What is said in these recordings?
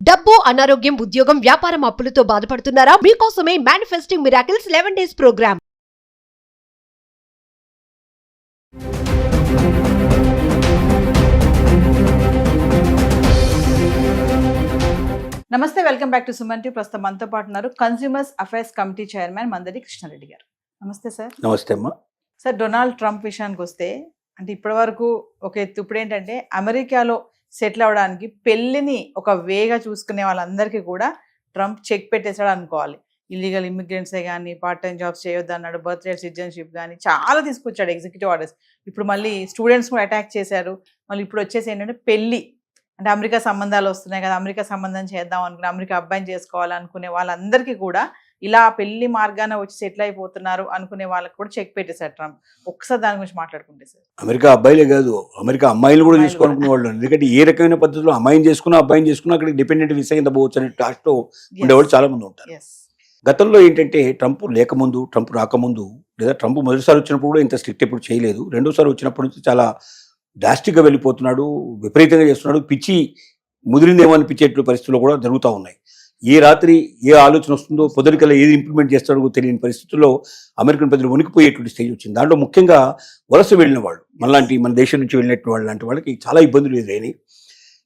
డబ్బు, అనారోగ్యం, ఉద్యోగం, వ్యాపారం, అప్పులతో బాధపడుతున్నారా? మీకోసమే మేనిఫెస్టింగ్ మిరాకిల్స్ 11 డేస్ ప్రోగ్రామ్. నమస్తే, welcome back to Suman TV. ప్రస్తుతం మనతో పాటు ఉన్నారు consumers affairs committee chairman Mandadi Krishna Reddy గారు. నమస్తే సార్. నమస్తే అమ్మా. సార్, డొనాల్డ్ ట్రంప్ విషయానికి వస్తే అంటే ఇప్పటి వరకు ఒక ఎత్తు, ఇప్పుడు ఏంటంటే అమెరికాలో సెటిల్ అవ్వడానికి పెళ్లిని ఒక వేగా చూసుకునే వాళ్ళందరికీ కూడా ట్రంప్ చెక్ పెట్టేశాడు అనుకోవాలి. ఇల్లీగల్ ఇమిగ్రెంట్సే కానీ, పార్ట్ టైం జాబ్స్ చేయొద్దు అన్నాడు, బర్త్ రేట్ సిటిజన్షిప్ కానీ చాలా తీసుకొచ్చాడు ఎగ్జిక్యూటివ్ ఆర్డర్స్. ఇప్పుడు మళ్ళీ స్టూడెంట్స్ కూడా అటాక్ చేశారు. మళ్ళీ ఇప్పుడు వచ్చేసి ఏంటంటే పెళ్లి అంటే అమెరికా సంబంధాలు వస్తున్నాయి కదా, అమెరికా సంబంధం చేద్దాం అనుకునే, అమెరికా అబ్బాయిని చేసుకోవాలనుకునే వాళ్ళందరికీ కూడా ఇలా పెళ్లి మార్గాన వచ్చి సెటిల్ అయిపోతున్నారు అనుకునే వాళ్ళకి కూడా చెక్ పెట్టేశారు ట్రంప్. ఒకసారి దాని గురించి మాట్లాడుకుంటే సార్. అమెరికా అబ్బాయిలే కాదు, అమెరికా అమ్మాయిలు కూడా చేసుకోవాలనుకునే వాళ్ళు. ఎందుకంటే ఏ రకమైన పద్ధతిలో అమ్మాయిని చేసుకున్నా అబ్బాయిని చేసుకున్నా అక్కడ డిపెండెంట్ వీసా కింద పోవచ్చు అనే టాస్క్తో ఉండేవాళ్ళు చాలా మంది ఉంటారు. గతంలో ఏంటంటే ట్రంప్ లేకముందు, ట్రంప్ రాకముందు, లేదా ట్రంప్ మొదటిసారి వచ్చినప్పుడు కూడా ఇంత స్ట్రిక్ట్ ఎప్పుడు చేయలేదు. రెండోసారి వచ్చినప్పటి నుంచి చాలా డ్రాస్టిక్గా వెళ్ళిపోతున్నాడు, విపరీతంగా చేస్తున్నాడు. పిచ్చి ముదిరిందేమో అనిపించేట్లు పరిస్థితుల్లో కూడా జరుగుతూ ఉన్నాయి. ఏ రాత్రి ఏ ఆలోచన వస్తుందో, పొద్దునికల్లా ఏది ఇంప్లిమెంట్ చేస్తాడో తెలియని పరిస్థితుల్లో అమెరికన్ ప్రజలు వణికిపోయేటువంటి స్టేజ్ వచ్చింది. దాంట్లో ముఖ్యంగా వలస వెళ్ళిన వాళ్ళు, మనలాంటి మన దేశం నుంచి వెళ్ళినట్టు వాళ్ళు లాంటి వాళ్ళకి చాలా ఇబ్బందులు ఎదురైనాయి.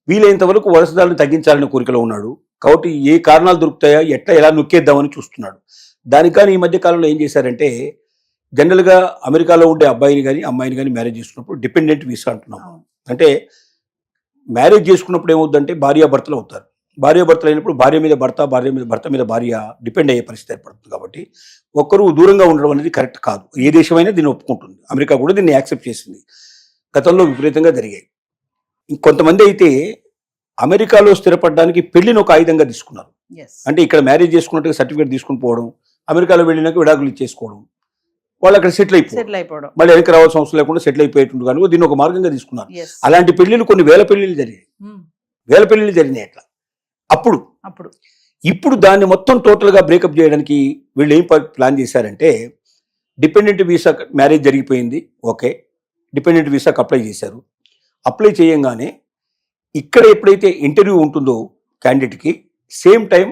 వీలైనంత వరకు వలసదారులను తగ్గించాలనే కోరికలో ఉన్నాడు. కాబట్టి ఏ కారణాలు దొరుకుతాయా, ఎలా నొక్కేద్దామని చూస్తున్నాడు. దానికి కానీ ఈ మధ్య కాలంలో ఏం చేశారంటే, జనరల్గా అమెరికాలో ఉండే అబ్బాయిని కానీ అమ్మాయిని కానీ మ్యారేజ్ చేసుకున్నప్పుడు డిపెండెంట్ వీసా అంటున్నాము. అంటే మ్యారేజ్ చేసుకున్నప్పుడు ఏమవుతుందంటే భార్యాభర్తలు అవుతారు. భార్యాభర్తలు అయినప్పుడు భార్య మీద భర్త, భర్త మీద భార్య డిపెండ్ అయ్యే పరిస్థితి ఏర్పడుతుంది. కాబట్టి ఒక్కరు దూరంగా ఉండడం అనేది కరెక్ట్ కాదు. ఏ దేశమైనా దీన్ని ఒప్పుకుంటుంది. అమెరికా కూడా దీన్ని యాక్సెప్ట్ చేసింది. గతంలో విపరీతంగా జరిగాయి. కొంతమంది అయితే అమెరికాలో స్థిరపడడానికి పెళ్లిని ఒక ఆయుధంగా తీసుకున్నారు. అంటే ఇక్కడ మ్యారేజ్ చేసుకున్నట్టుగా సర్టిఫికేట్ తీసుకుని పోవడం, అమెరికాలో వెళ్ళినాక విడాకులు ఇచ్చేసుకోవడం, వాళ్ళు అక్కడ సెటిల్ అయిపోవడం, మళ్ళీ వెనక్కి రావాల్సిన అవసరం లేకుండా సెటిల్ అయిపోయేటువంటి కానీ దీన్ని ఒక మార్గంగా తీసుకున్నారు. అలాంటి పెళ్లిళ్ళు కొన్ని వేల పెళ్లిళ్ళు జరిగినాయి అట్లా. ఇప్పుడు దాన్ని మొత్తం టోటల్గా బ్రేకప్ చేయడానికి వీళ్ళు ఏం ప్లాన్ చేశారంటే, డిపెండెంట్ వీసా మ్యారేజ్ జరిగిపోయింది, ఓకే, డిపెండెంట్ వీసాకి అప్లై చేశారు. అప్లై చేయంగానే ఇక్కడ ఎప్పుడైతే ఇంటర్వ్యూ ఉంటుందో క్యాండిడేట్కి, సేమ్ టైం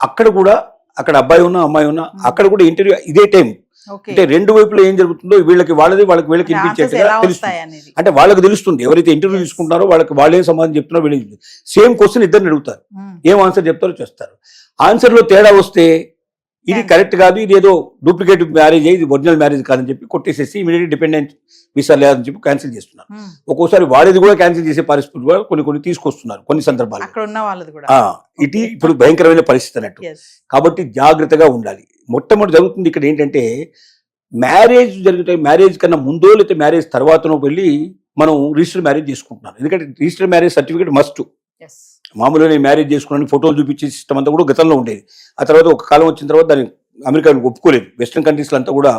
అక్కడ అబ్బాయి ఉన్నా అమ్మాయి ఉన్నా అక్కడ కూడా ఇంటర్వ్యూ ఇదే టైం. అంటే రెండు వైపులో ఏం జరుగుతుందో వీళ్ళకి వినిపించేట్టుగా తెలుస్తుంది. అంటే వాళ్ళకి తెలుస్తుంది, ఎవరైతే ఇంటర్వ్యూ తీసుకుంటారో వాళ్ళు ఏం సమాధానం చెప్తున్నారో వీళ్ళకి సేమ్ క్వశ్చన్ ఇద్దరిని అడుగుతారు, ఏం ఆన్సర్ చెప్తారో చేస్తారు. ఆన్సర్లో తేడా వస్తే ఇది కరెక్ట్ కాదు, ఇది ఏదో డూప్లికేట్ మ్యారేజ్, ఇది ఒరిజినల్ మ్యారేజ్ కాదని చెప్పి కొట్టేసేసి ఇమీడియట్ డిపెండెంట్ వీసా లేదని చెప్పి క్యాన్సిల్ చేస్తున్నారు. ఒక్కోసారి వాడిది కూడా క్యాన్సిల్ చేసే పరిస్థితులు కూడా కొన్ని తీసుకొస్తున్నారు కొన్ని సందర్భాలు. ఇది ఇప్పుడు భయంకరమైన పరిస్థితి అన్నట్టు. కాబట్టి జాగ్రత్తగా ఉండాలి. మొట్టమొదటి జరుగుతుంది ఇక్కడ ఏంటంటే, మ్యారేజ్ జరుగుతాయి, మ్యారేజ్ కన్నా ముందో లేకపోతే మ్యారేజ్ తర్వాతనో వెళ్ళి మనం రిజిస్టర్ మ్యారేజ్ చేసుకుంటున్నాం. ఎందుకంటే రిజిస్టర్ మ్యారేజ్ సర్టిఫికేట్ మస్ట్. మామూలుగా నేను మ్యారేజ్ చేసుకున్నాను ఫోటోలు చూపించే సిస్టమ్ అంతా కూడా గతంలో ఉండేది. ఆ తర్వాత ఒక కాలం వచ్చిన తర్వాత దాన్ని అమెరికా ఒప్పుకోలేదు. వెస్ట్రన్ కంట్రీస్లో అంతా కూడా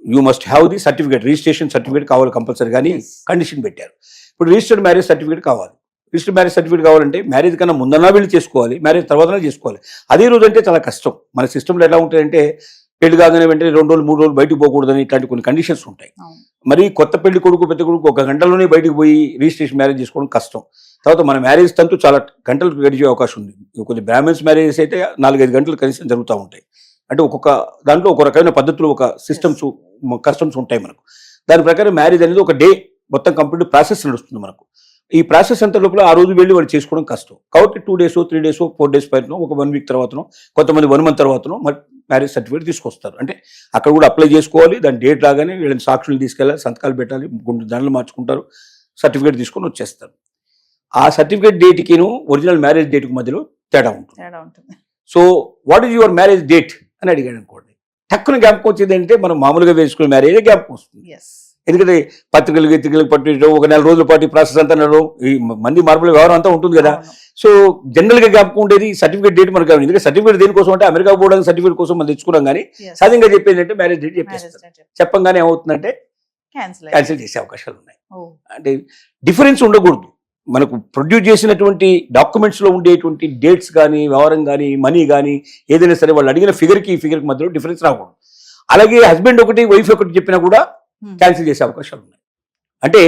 you must have the certificate, registration certificate కావాలి కంపల్సరీ కానీ కండిషన్ పెట్టారు. ఇప్పుడు రిజిస్టర్డ్ మ్యారేజ్ సర్టిఫికేట్ కావాలి. రిజిస్టర్డ్ మ్యారేజ్ సర్టిఫికేట్ కావాలంటే మ్యారేజ్ కన్నా ముందన్నా వీళ్ళు చేసుకోవాలి, మ్యారేజ్ తర్వాతనే చేసుకోవాలి. అదే రోజు అంటే చాలా కష్టం. మన సిస్టంలో ఎలా ఉంటాయంటే, పెళ్లి కాగానే వెంటనే 2 రోజులు 3 రోజులు బయటకు పోకూడదని ఇట్లాంటి కొన్ని కండిషన్స్ ఉంటాయి. మరి కొత్త పెళ్లి కొడుకు పెద్ద కొడుకు 1 గంటలోనే బయటకు పోయి రిజిస్ట్రేషన్ మ్యారేజ్ చేసుకోవడం కష్టం. తర్వాత మన మ్యారేజ్ తంతు చాలా గంటలు గడిచే అవకాశం ఉంది. కొన్ని బ్రాహ్మణ్స్ మ్యారేజెస్ అయితే 4-5 గంటలు కనీసం జరుగుతూ ఉంటాయి. అంటే ఒక్కొక్క దాంట్లో ఒక రకమైన పద్ధతులు, ఒక సిస్టమ్స్, కస్టమ్స్ ఉంటాయి మనకు. దాని ప్రకారం మ్యారేజ్ అనేది ఒక డే మొత్తం కంప్లీట్ ప్రాసెస్ నడుస్తుంది మనకు. ఈ ప్రాసెస్ అంత లోపల ఆ రోజు వెళ్ళి వాళ్ళు చేసుకోవడం కష్టం. కాబట్టి 2 days 3 days 4 days పైన ఒక 1 week తర్వాతనో, కొంతమంది 1 month తర్వాతనో మ్యారేజ్ సర్టిఫికేట్ తీసుకొస్తారు. అంటే అక్కడ కూడా అప్లై చేసుకోవాలి. దాని డేట్ రాగానే వీళ్ళని సాక్షులు తీసుకెళ్ళాలి, సంతకాలు పెట్టాలి, గుండు దండలు మార్చుకుంటారు, సర్టిఫికేట్ తీసుకొని వచ్చేస్తారు. ఆ సర్టిఫికేట్ డేట్కిను ఒరిజినల్ మ్యారేజ్ డేట్కి మధ్యలో తేడా ఉంటుంది. So what is your marriage date అని అడిగాడు అనుకోండి, టక్కున జ్ఞాపకం వచ్చేది ఏంటంటే మనం మామూలుగా వేసుకునే మ్యారేజ్ జ్ఞాపకం వస్తుంది. ఎందుకంటే పత్రికలకు పట్టించడం, 1 నెల రోజుల పాటు ప్రాసెస్ అంతా ఈ మంది మార్పుల వ్యవహారం అంతా ఉంటుంది కదా. సో జనరల్గా జ్ఞాపకం ఉండేది సర్టిఫికేట్ డేట్ మనకు. ఎందుకంటే సర్టిఫికేట్ దేనికోసం అంటే అమెరికా పోవడానికి సర్టిఫికేట్ కోసం మనం తెచ్చుకున్నాం. కానీ సహజంగా చెప్పేది అంటే మ్యారేజ్ డేట్ చెప్పేస్తారు. చెప్పంగానే ఏమవుతుందంటే క్యాన్సిల్ చేసే అవకాశాలు ఉన్నాయి. అంటే డిఫరెన్స్ ఉండకూడదు. మనకు ప్రొడ్యూస్ చేసినటువంటి డాక్యుమెంట్స్లో ఉండేటువంటి డేట్స్ కానీ, వ్యవహారం కానీ, మనీ కానీ ఏదైనా సరే వాళ్ళు అడిగిన ఫిగర్కి మధ్యలో డిఫరెన్స్ రాకూడదు. అలాగే హస్బెండ్ ఒకటి వైఫ్ ఒకటి చెప్పినా కూడా క్యాన్సిల్ చేసే అవకాశాలు ఉన్నాయి. అంటే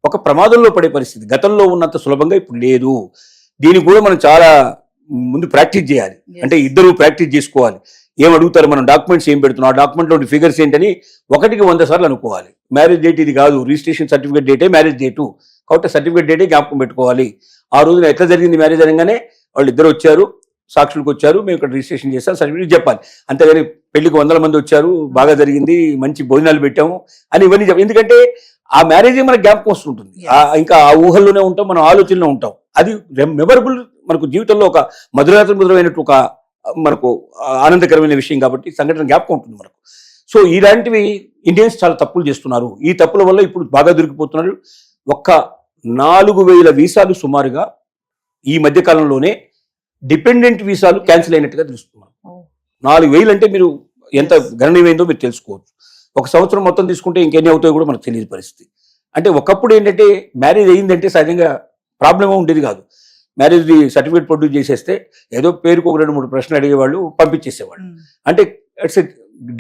ఒక ప్రమాదంలో పడే పరిస్థితి గతంలో ఉన్నంత సులభంగా ఇప్పుడు లేదు. దీనికి కూడా మనం చాలా ముందు ప్రాక్టీస్ చేయాలి. Yes. అంటే ఇద్దరు ప్రాక్టీస్ చేసుకోవాలి. ఏం అడుగుతారు, మనం డాక్యుమెంట్స్ ఏం పెడుతున్నాం, ఆ డాక్యుమెంట్లో ఫిగర్స్ ఏంటని 1కి 100 సార్లు అనుకోవాలి. మ్యారేజ్ డేట్ ఇది కాదు, రిజిస్ట్రేషన్ సర్టిఫికేట్ డేటే మ్యారేజ్ డేటు, కాబట్టి సర్టిఫికేట్ డేటే జ్ఞాపకం పెట్టుకోవాలి. ఆ రోజున ఎట్లా జరిగింది మ్యారేజ్ అనగానే వాళ్ళు ఇద్దరు వచ్చారు, సాక్షులకు వచ్చారు, మేము ఇక్కడ రిజిస్ట్రేషన్ చేస్తాం, సర్టిఫికేట్ చెప్పాలి. అంతేగాని పెళ్లికి 100 మంది వచ్చారు, బాగా జరిగింది, మంచి భోజనాలు పెట్టాము అని ఇవన్నీ చెప్పాలి. ఎందుకంటే ఆ మ్యారేజ్ మనకు జ్ఞాపకం వస్తుంటుంది. ఇంకా ఆ ఊహల్లోనే ఉంటాం, మనం ఆలోచనలో ఉంటాం. అది మెమరబుల్, మనకు జీవితంలో ఒక మధురైనట్టు ఒక మనకు ఆనందకరమైన విషయం కాబట్టి సంఘటన జ్ఞాపకం ఉంటుంది మనకు. సో ఇలాంటివి ఇండియన్స్ చాలా తప్పులు చేస్తున్నారు. ఈ తప్పుల వల్ల ఇప్పుడు బాగా దొరికిపోతున్నారు. ఒక్క 4,000 వీసాలు సుమారుగా ఈ మధ్య కాలంలోనే డిపెండెంట్ వీసాలు క్యాన్సిల్ అయినట్టుగా తెలుస్తున్నారు. 4,000 అంటే మీరు ఎంత గణనీయమైందో మీరు తెలుసుకోవచ్చు. ఒక సంవత్సరం మొత్తం తీసుకుంటే ఇంకెన్ని అవుతాయో కూడా మనకు తెలియని పరిస్థితి. అంటే ఒకప్పుడు ఏంటంటే మ్యారేజ్ అయ్యిందంటే సహజంగా ప్రాబ్లమే ఉండేది కాదు. మ్యారేజ్ సర్టిఫికేట్ ప్రొడ్యూస్ చేసేస్తే ఏదో పేరుకు ఒక 2-3 ప్రశ్నలు అడిగేవాళ్ళు, పంపించేసేవాళ్ళు. అంటే ఇట్స్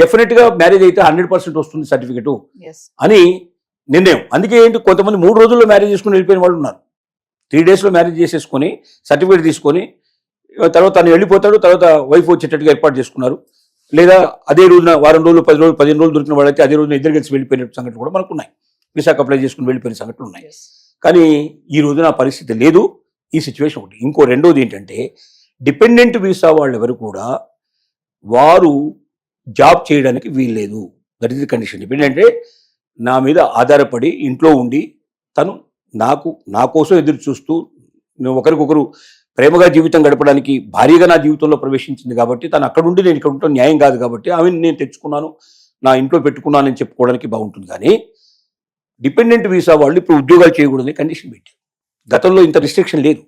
డెఫినెట్ గా మ్యారేజ్ అయితే 100% వస్తుంది సర్టిఫికేట్ అని నిర్ణయం. అందుకే ఏంటి, కొంతమంది 3 రోజుల్లో మ్యారేజ్ చేసుకుని వెళ్ళిపోయిన వాళ్ళు ఉన్నారు. 3 days లో మ్యారేజ్ చేసేసుకొని సర్టిఫికేట్ తీసుకొని తర్వాత తను వెళ్ళిపోతాడు, తర్వాత వైఫ్ వచ్చేటట్టుగా ఏర్పాటు చేసుకున్నారు. లేదా అదే రోజున వారం రోజులు, 10 రోజులు, 15 రోజులు దొరికిన వాళ్ళైతే అదే రోజున ఇద్దరు కలిసి వెళ్ళిపోయిన సంఘటనలు కూడా మనకు ఉన్నాయి. విశాఖ అప్లై చేసుకుని వెళ్ళిపోయిన సంఘటనలు ఉన్నాయి. కానీ ఈ రోజున ఆ పరిస్థితి లేదు. ఈ సిచ్యువేషన్ ఒకటి. ఇంకో రెండోది ఏంటంటే, డిపెండెంట్ వీసా వాళ్ళు ఎవరు కూడా వారు జాబ్ చేయడానికి వీల్లేదు. That is the condition. Dependent అంటే నా మీద ఆధారపడి ఇంట్లో ఉండి తను నా కోసం ఎదురు చూస్తూ ఒకరికొకరు ప్రేమగా జీవితం గడపడానికి భారీగా నా జీవితంలో ప్రవేశించింది కాబట్టి తను అక్కడ ఉండి నేను ఇక్కడ ఉంటాను న్యాయం కాదు కాబట్టి ఆమెను నేను తెచ్చుకున్నాను, నా ఇంట్లో పెట్టుకున్నానని చెప్పుకోవడానికి బాగుంటుంది. కానీ డిపెండెంట్ వీసా వాళ్ళు ఇప్పుడు ఉద్యోగాలు చేయకూడదని కండిషన్ పెట్టారు. గతంలో ఇంత రిస్ట్రిక్షన్ లేదు.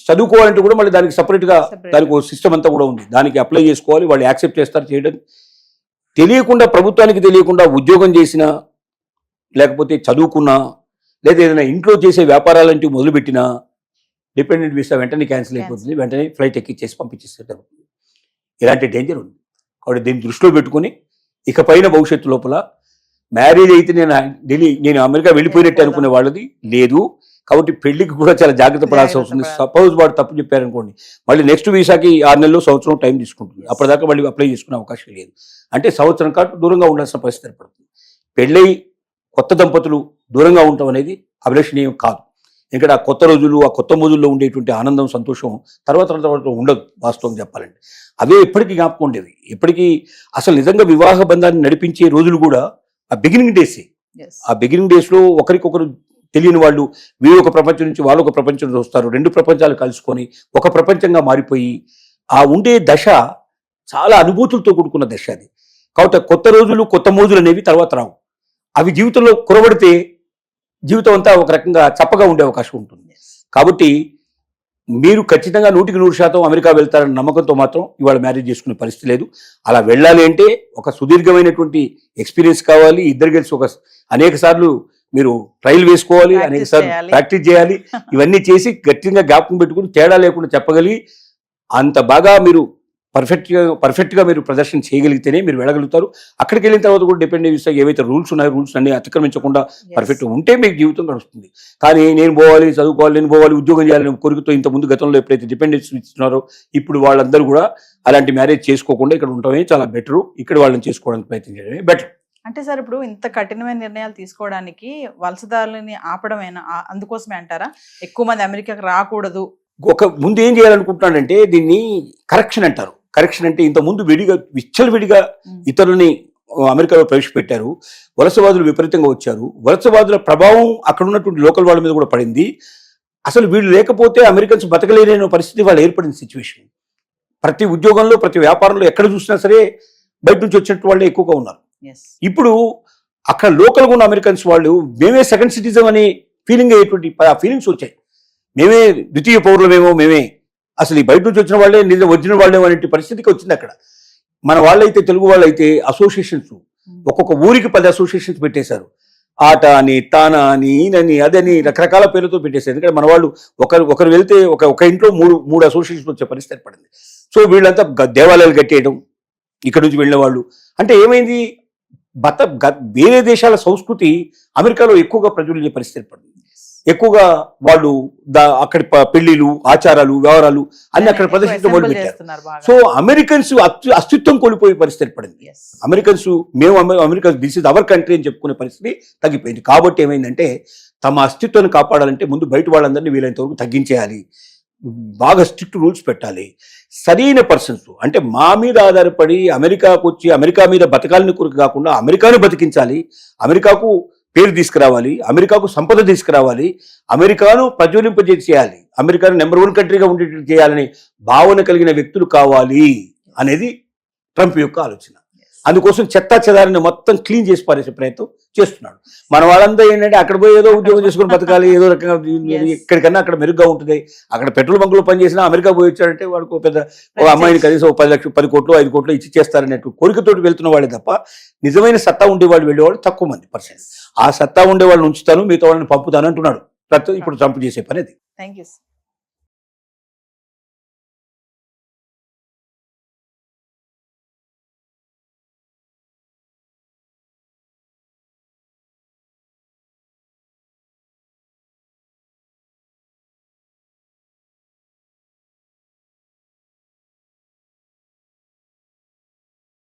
చదువుకోవాలంటే కూడా మళ్ళీ దానికి సపరేట్గా దానికి ఒక సిస్టమ్ అంతా కూడా ఉంది. దానికి అప్లై చేసుకోవాలి, వాళ్ళు యాక్సెప్ట్ చేస్తారు చేయడం. తెలియకుండా, ప్రభుత్వానికి తెలియకుండా ఉద్యోగం చేసినా, లేకపోతే చదువుకున్నా, లేదా ఏదైనా ఇంట్లో చేసే వ్యాపారాలంటూ మొదలుపెట్టినా డిపెండెంట్ వీసా వెంటనే క్యాన్సిల్ అయిపోతుంది. వెంటనే ఫ్లైట్ ఎక్కిచ్చేసి పంపించేస్తారు. ఇలాంటి డేంజర్ ఉంది. కాబట్టి దీన్ని దృష్టిలో పెట్టుకుని ఇకపైన భవిష్యత్తు లోపల మ్యారేజ్ అయితే నేను అమెరికా వెళ్ళిపోయినట్టు అనుకునే వాళ్ళది లేదు. కాబట్టి పెళ్లికి కూడా చాలా జాగ్రత్త పడాల్సి వస్తుంది. సపోజ్ వాడు తప్పు చెప్పారనుకోండి, మళ్ళీ నెక్స్ట్ వీసాకి 6 నెలలు, సంవత్సరం టైం తీసుకుంటుంది. అప్పటిదాకా మళ్ళీ అప్లై చేసుకునే అవకాశం లేదు. అంటే సంవత్సరం కాదు దూరంగా ఉండాల్సిన పరిస్థితి ఏర్పడుతుంది. పెళ్ళై కొత్త దంపతులు దూరంగా ఉండటం అనేది అభిలషణీయం కాదు. ఎందుకంటే ఆ కొత్త రోజులు, ఆ కొత్త మోజుల్లో ఉండేటువంటి ఆనందం, సంతోషం తర్వాత ఉండదు. వాస్తవం చెప్పాలంటే అవే ఎప్పటికీ జ్ఞాపకం ఉండేవి. ఎప్పటికీ అసలు నిజంగా వివాహ బంధాన్ని నడిపించే రోజులు కూడా ఆ బిగినింగ్ డేసే. ఆ బిగినింగ్ డేస్ లో ఒకరికొకరు తెలియని వాళ్ళు, వీరు ఒక ప్రపంచం నుంచి వాళ్ళు ఒక ప్రపంచం నుంచి వస్తారు. 2 ప్రపంచాలు కలుసుకొని ఒక ప్రపంచంగా మారిపోయి ఆ ఉండే దశ చాలా అనుభూతులతో కూడుకున్న దశ అది. కాబట్టి కొత్త రోజులు, కొత్త మోజులు అనేవి తర్వాత రావు. అవి జీవితంలో కురబడితే జీవితం అంతా ఒక రకంగా చప్పగా ఉండే అవకాశం ఉంటుంది. కాబట్టి మీరు ఖచ్చితంగా 100% అమెరికా వెళ్తారన్న నమ్మకంతో మాత్రం ఇవాళ మ్యారేజ్ చేసుకునే పరిస్థితి లేదు. అలా వెళ్ళాలి అంటే ఒక సుదీర్ఘమైనటువంటి ఎక్స్పీరియన్స్ కావాలి. ఇద్దరు కలిసి అనేక సార్లు మీరు ట్రయల్ వేసుకోవాలి, అనేక సార్లు ప్రాక్టీస్ చేయాలి. ఇవన్నీ చేసి గట్టిగా జ్ఞాపకం పెట్టుకుని తేడా లేకుండా చెప్పగలిగి అంత బాగా మీరు పర్ఫెక్ట్ గా మీరు ప్రదర్శన చేయగలిగితేనే మీరు వెళ్ళగలుగుతారు. అక్కడికి వెళ్ళిన తర్వాత కూడా డిపెండెంట్ వీసా ఏవైతే రూల్స్ ఉన్నాయో రూల్స్ అన్ని అతిక్రమించకుండా పర్ఫెక్ట్ ఉంటే మీకు జీవితం గడుస్తుంది. కానీ నేను పోవాలి, చదువుకోవాలి, నేను పోవాలి, ఉద్యోగం చేయాలని కోరికతో ఇంత ముందు గతంలో ఎప్పుడైతే డిపెండెన్స్ ఇస్తున్నారో ఇప్పుడు వాళ్ళందరూ కూడా అలాంటి మ్యారేజ్ చేసుకోకుండా ఇక్కడ ఉండటమే చాలా బెటర్. ఇక్కడ వాళ్ళని చేసుకోవడానికి ప్రయత్నం చేయడమే బెటర్. అంటే సార్ ఇప్పుడు ఇంత కఠినమైన నిర్ణయాలు తీసుకోవడానికి వలసదారులని ఆపడమేనా, అందుకోసమే అంటారా ఎక్కువ మంది అమెరికాకి రాకూడదు? ముందు ఏం చేయాలనుకుంటున్నాడంటే దీన్ని కరెక్షన్ అంటారు. కరెక్షన్ అంటే ఇంత ముందు విచ్చలవిడిగా ఇతరులని అమెరికాలో ప్రవేశపెట్టారు. వలసవాదులు విపరీతంగా వచ్చారు. వలసవాదుల ప్రభావం అక్కడ ఉన్నటువంటి లోకల్ వాళ్ళ మీద కూడా పడింది. అసలు వీళ్ళు లేకపోతే అమెరికన్స్ బతకలేని పరిస్థితి వాళ్ళు ఏర్పడిన సిచ్యువేషన్. ప్రతి ఉద్యోగంలో, ప్రతి వ్యాపారంలో ఎక్కడ చూసినా సరే బయట నుంచి వచ్చినట్టు వాళ్ళే ఎక్కువగా ఉన్నారు. ఇప్పుడు అక్కడ లోకల్గా ఉన్న అమెరికన్స్ వాళ్ళు మేమే సెకండ్ సిటిజన్ అని ఫీలింగ్ అయ్యేటువంటి ఫీలింగ్స్ వచ్చాయి. మేమే ద్వితీయ పౌరులమేమో, మేమే అసలు ఈ బయట నుంచి వచ్చిన వాళ్ళే నిజం ఒరిజినల్ వాళ్ళేమో అనే పరిస్థితికి వచ్చింది. అక్కడ మన వాళ్ళైతే, తెలుగు వాళ్ళైతే అసోసియేషన్స్ ఒక్కొక్క ఊరికి 10 అసోసియేషన్స్ పెట్టేశారు. ఆట అని, తానా అని, ఈయనని, అదని రకరకాల పేర్లతో పెట్టేశారు. ఎందుకంటే మన వాళ్ళు ఒకరు వెళ్తే ఒక ఇంట్లో మూడు అసోసియేషన్స్ వచ్చే పరిస్థితి ఏర్పడింది. సో వీళ్ళంతా దేవాలయాలు కట్టేయడం, ఇక్కడ నుంచి వెళ్ళిన వాళ్ళు. అంటే ఏమైంది, వేరే దేశాల సంస్కృతి అమెరికాలో ఎక్కువగా ప్రజ్వలించే పరిస్థితి ఏర్పడింది. ఎక్కువగా వాళ్ళు అక్కడి పెళ్లిలు, ఆచారాలు, వ్యవహారాలు అన్ని అక్కడ ప్రదర్శించడం మొదలుపెట్టారు. చేస్తున్నారు బాగా. సో అమెరికన్స్ అస్తిత్వం కోల్పోయే పరిస్థితి ఏర్పడింది. Yes. Americans America this is our country అని చెప్పుకునే పరిస్థితి తగ్గిపోయింది. కాబట్టి ఏమైందంటే తమ అస్తిత్వాన్ని కాపాడాలంటే ముందు బయట వాళ్ళందరినీ వీలైనంత వరకు తగ్గించేయాలి, బాగా స్ట్రిక్ట్ రూల్స్ పెట్టాలి. సరైన పర్సన్స్ అంటే మా మీద ఆధారపడి అమెరికాకు వచ్చి అమెరికా మీద బతకాలని కొరకు కాకుండా అమెరికాను బతికించాలి, అమెరికాకు పేరు తీసుకురావాలి, అమెరికాకు సంపద తీసుకురావాలి, అమెరికాను ప్రజ్వలింపజేయాలి, అమెరికాను నెంబర్ 1 కంట్రీగా ఉండేటట్టు చేయాలనే భావన కలిగిన వ్యక్తులు కావాలి అనేది ట్రంప్ యొక్క ఆలోచన. అందుకోసం చెత్తా చెదారిని మొత్తం క్లీన్ చేసి పారేసే ప్రయత్నం చేస్తున్నాడు. మన వాళ్ళంతా ఏంటంటే అక్కడ పోయి ఏదో ఉద్యోగం చేసుకుని బతకాలి, ఏదో రకంగా ఎక్కడికన్నా అక్కడ మెరుగ్గా ఉంటుంది, అక్కడ పెట్రోల్ బంకులో పనిచేసినా అమెరికా పోయి వచ్చాడంటే వాడికి పెద్ద ఒక అమ్మాయిని కనీసం 10 లక్షలు 10 కోట్లు 5 కోట్లు ఇచ్చి చేస్తారన్నట్టు కోరికతోటి వెళ్తున్న వాడే తప్ప నిజమైన సత్తా ఉండేవాళ్ళు వెళ్ళేవాళ్ళు తక్కువ మంది పర్సెంట్. ఆ సత్తా ఉండే వాళ్ళని ఉంచుతాను, మిగతా వాళ్ళని పంపుతాను అంటున్నాడు ఇప్పుడు ట్రంప్ చేసే పని అది. Thank you.